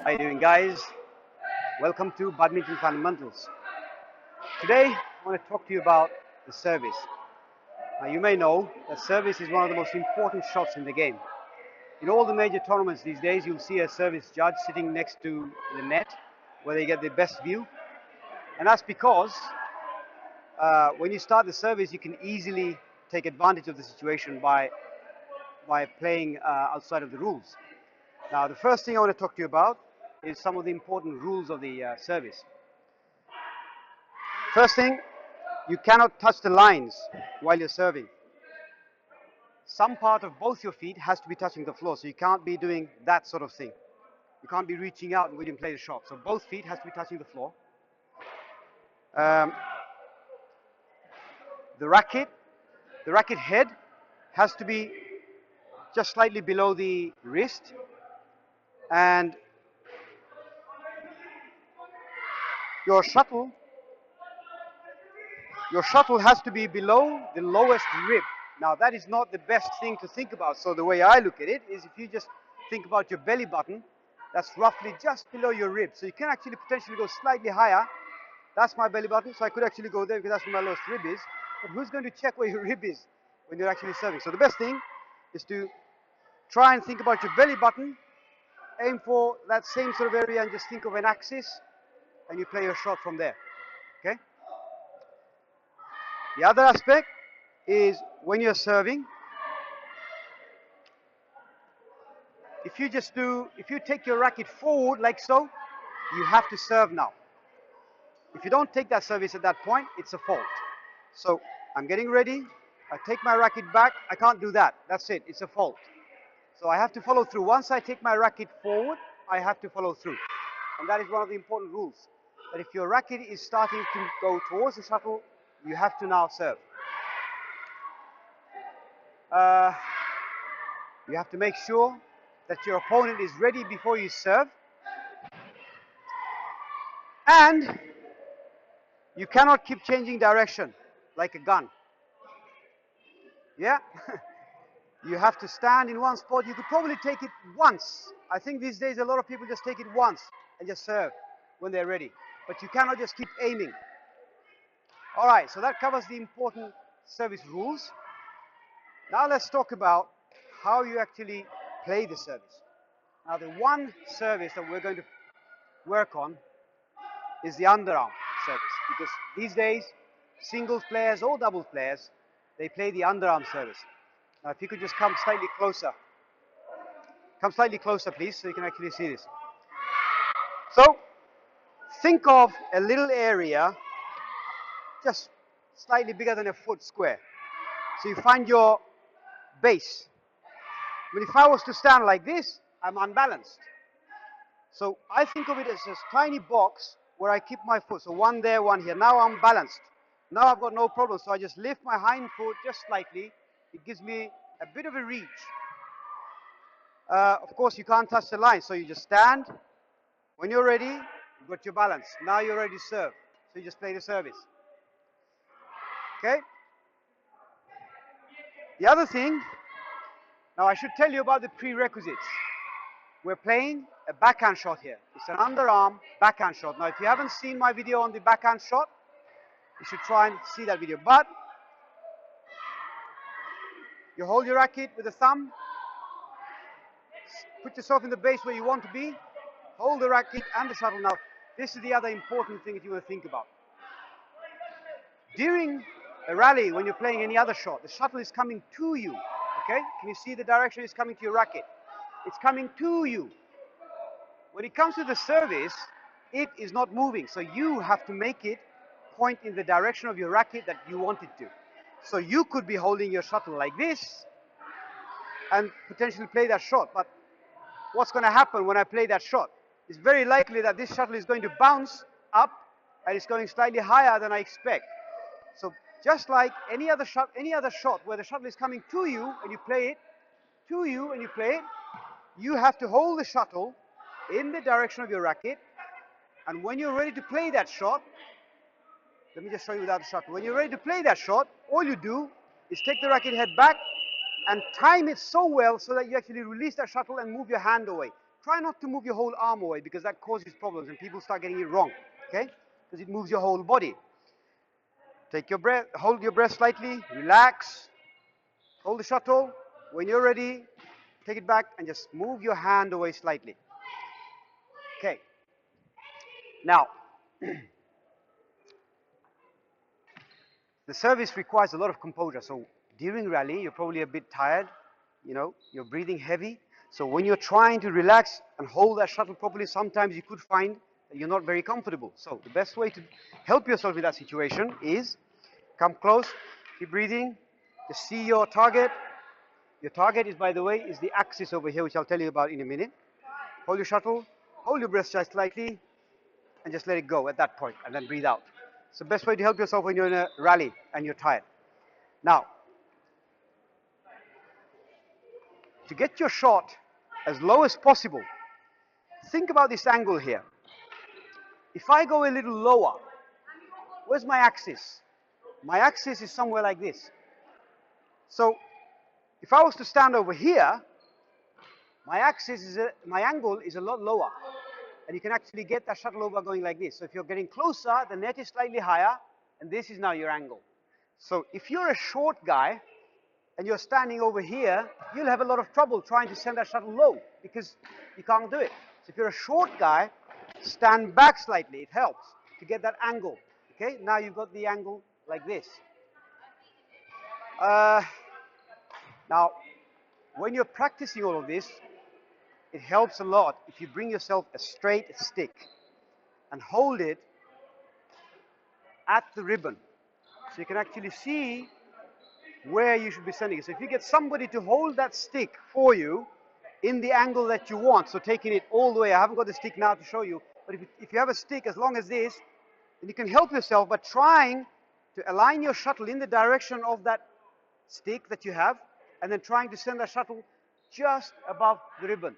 How you doing, guys? Welcome to Badminton Fundamentals. Today, I want to talk to you about the service. Now, you may know that service is one of the most important shots in the game. In all the major tournaments these days, you'll see a service judge sitting next to the net where they get the best view. And that's because when you start the service, you can easily take advantage of the situation by playing outside of the rules. Now, the first thing I want to talk to you about is some of the important rules of the service. First thing, you cannot touch the lines while you're serving. Some part of both your feet has to be touching the floor, so you can't be doing that sort of thing. You can't be reaching out when you play the shot. So both feet has to be touching the floor. The racket head has to be just slightly below the wrist, and your shuttle has to be below the lowest rib. Now, that is not the best thing to think about. So the way I look at it is, if you just think about your belly button, that's roughly just below your rib. So you can actually potentially go slightly higher. That's my belly button, so I could actually go there because that's where my lowest rib is. But who's going to check where your rib is when you're actually serving? So the best thing is to try and think about your belly button, aim for that same sort of area, and just think of an axis, and you play your shot from there. Okay? The other aspect is when you're serving, if you take your racket forward like so, you have to serve now. If you don't take that service at that point, it's a fault. So I'm getting ready, I take my racket back, I can't do that. That's it, it's a fault. So I have to follow through. Once I take my racket forward, I have to follow through. And that is one of the important rules. That if your racket is starting to go towards the shuttle, you have to now serve. You have to make sure that your opponent is ready before you serve. And you cannot keep changing direction like a gun. Yeah? You have to stand in one spot. You could probably take it once. I think these days a lot of people just take it once and just serve when they're ready. But you cannot just keep aiming. All right, so that covers the important service rules. Now let's talk about how you actually play the service. Now, the one service that we're going to work on is the underarm service, because these days, singles players or doubles players, they play the underarm service. Now, if you could just come slightly closer. Come slightly closer, please, so you can actually see this. So, think of a little area just slightly bigger than a foot square. So you find your base. But if I was to stand like this, I'm unbalanced. So I think of it as this tiny box where I keep my foot. So one there, one here. Now I'm balanced. Now I've got no problem. So I just lift my hind foot just slightly. It gives me a bit of a reach. Of course, you can't touch the line. So you just stand. When you're ready, you've got your balance. Now you're ready to serve. So you just play the service. Okay? The other thing, now I should tell you about the prerequisites. We're playing a backhand shot here. It's an underarm backhand shot. Now, if you haven't seen my video on the backhand shot, you should try and see that video. But you hold your racket with the thumb, put yourself in the base where you want to be, hold the racket and the shuttle. Now, this is the other important thing that you want to think about. During a rally, when you're playing any other shot, the shuttle is coming to you. Okay? Can you see the direction it's coming to your racket? It's coming to you. When it comes to the service, it is not moving. So you have to make it point in the direction of your racket that you want it to. So you could be holding your shuttle like this and potentially play that shot. But what's going to happen when I play that shot? It's very likely that this shuttle is going to bounce up and it's going slightly higher than I expect. So just like any other shot where the shuttle is coming to you and you play it, you have to hold the shuttle in the direction of your racket. And when you're ready to play that shot, let me just show you without the shuttle. When you're ready to play that shot, all you do is take the racket head back and time it so well so that you actually release that shuttle and move your hand away. try not to move your whole arm away because that causes problems and people start getting it wrong, okay? Because it moves your whole body. Take your breath, hold your breath slightly, relax, hold the shuttle. When you're ready, take it back and just move your hand away slightly. Okay. Now, the service requires a lot of composure. So during rally, you're probably a bit tired, you know, you're breathing heavy. So when you're trying to relax and hold that shuttle properly, sometimes you could find that you're not very comfortable. So the best way to help yourself in that situation is come close, keep breathing, just see your target. Your target is, by the way, is the axis over here, which I'll tell you about in a minute. Hold your shuttle, hold your breath just slightly, and just let it go at that point, and then breathe out. It's the best way to help yourself when you're in a rally and you're tired. Now, to get your shot as low as possible, think about this angle here. If I go a little lower, where's my axis? My axis is somewhere like this. So, if I was to stand over here, my angle is a lot lower. And you can actually get that shuttle over going like this. So if you're getting closer, the net is slightly higher, and this is now your angle. So if you're a short guy, and you're standing over here, you'll have a lot of trouble trying to send that shuttle low, because you can't do it. So if you're a short guy, stand back slightly, it helps to get that angle. Okay, now you've got the angle like this. Now, when you're practicing all of this, it helps a lot if you bring yourself a straight stick and hold it at the ribbon. So you can actually see where you should be sending it. So if you get somebody to hold that stick for you in the angle that you want, so taking it all the way, I haven't got the stick now to show you, but if you have a stick as long as this, then you can help yourself by trying to align your shuttle in the direction of that stick that you have, and then trying to send that shuttle just above the ribbon.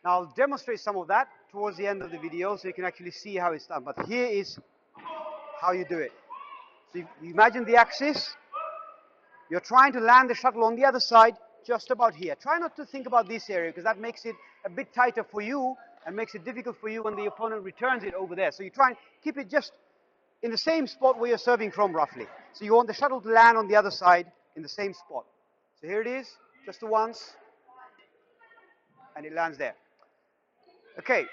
Now I'll demonstrate some of that towards the end of the video so you can actually see how it's done. But here is how you do it. So you imagine the axis. You're trying to land the shuttle on the other side, just about here. Try not to think about this area because that makes it a bit tighter for you and makes it difficult for you when the opponent returns it over there. So you try and keep it just in the same spot where you're serving from, roughly. So you want the shuttle to land on the other side in the same spot. So here it is, just the once, and it lands there. Okay,